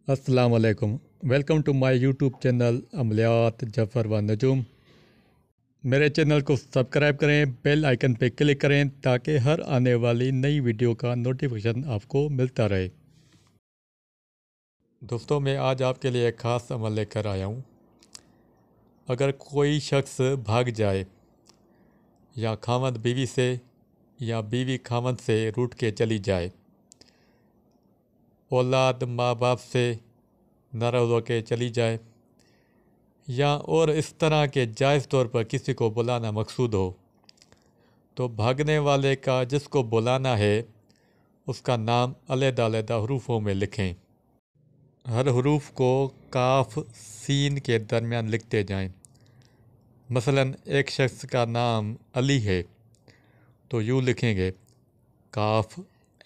अस्सलाम वालेकुम। Welcome to my YouTube channel अमलियात जफ़र व नजूम। मेरे चैनल को सब्सक्राइब करें, बेल आइकन पे क्लिक करें ताकि हर आने वाली नई वीडियो का नोटिफिकेशन आपको मिलता रहे। दोस्तों, मैं आज आपके लिए एक ख़ास अमल लेकर आया हूँ। अगर कोई शख्स भाग जाए या खामद बीवी से या बीवी खामद से रूठ के चली जाए, औलाद माँ बाप से नाराज़ होकर चली जाए या और इस तरह के जायज़ तौर पर किसी को बुलाना मकसूद हो, तो भागने वाले का जिसको बुलाना है उसका नाम अलग-अलग हरूफों में लिखें। हर हरूफ को काफ सीन के दरमियान लिखते जाएं। मसलन एक शख्स का नाम अली है तो यूँ लिखेंगे काफ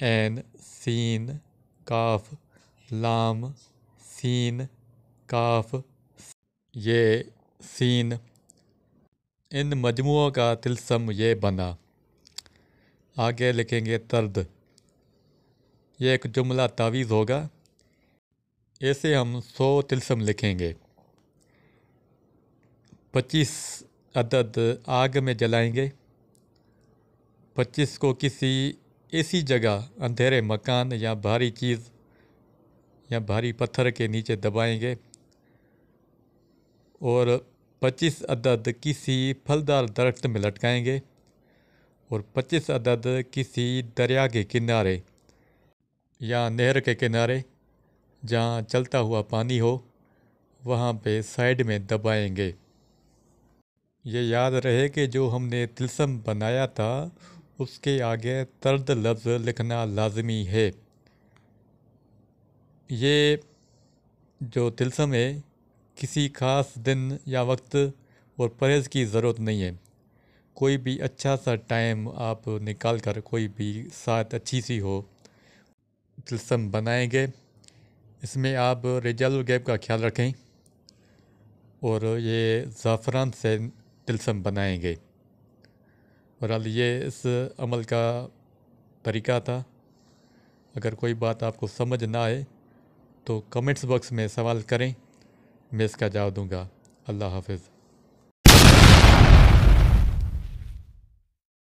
ऐन सीन काफ लाम सीन काफ ये सीन। इन मजमुओं का तिल्सम ये बना। आगे लिखेंगे तर्द। ये एक जुमला तावीज़ होगा। ऐसे हम 100 तिल्सम लिखेंगे। 25 अदद आग में जलाएंगे। 25 को किसी ऐसी जगह, अंधेरे मकान या भारी चीज़ या भारी पत्थर के नीचे दबाएंगे और 25 अदद किसी फलदार दरख्त में लटकाएंगे और 25 अदद किसी दरिया के किनारे या नहर के किनारे जहाँ चलता हुआ पानी हो वहाँ पे साइड में दबाएंगे। ये याद रहे कि जो हमने तिल्सम बनाया था उसके आगे तर्द लफ्ज़ लिखना लाजमी है। ये जो तिल्सम है किसी ख़ास दिन या वक्त और परहेज़ की ज़रूरत नहीं है। कोई भी अच्छा सा टाइम आप निकाल कर, कोई भी साथ अच्छी सी हो, तिल्सम बनाएंगे। इसमें आप रिजाल गैब का ख्याल रखें और ये ज़ाफ़रान से तिल्सम बनाएंगे। बहरहाल ये इस अमल का तरीका था। अगर कोई बात आपको समझ ना आए तो कमेंट्स बॉक्स में सवाल करें, मैं इसका जवाब दूँगा। अल्लाह हाफ़िज़।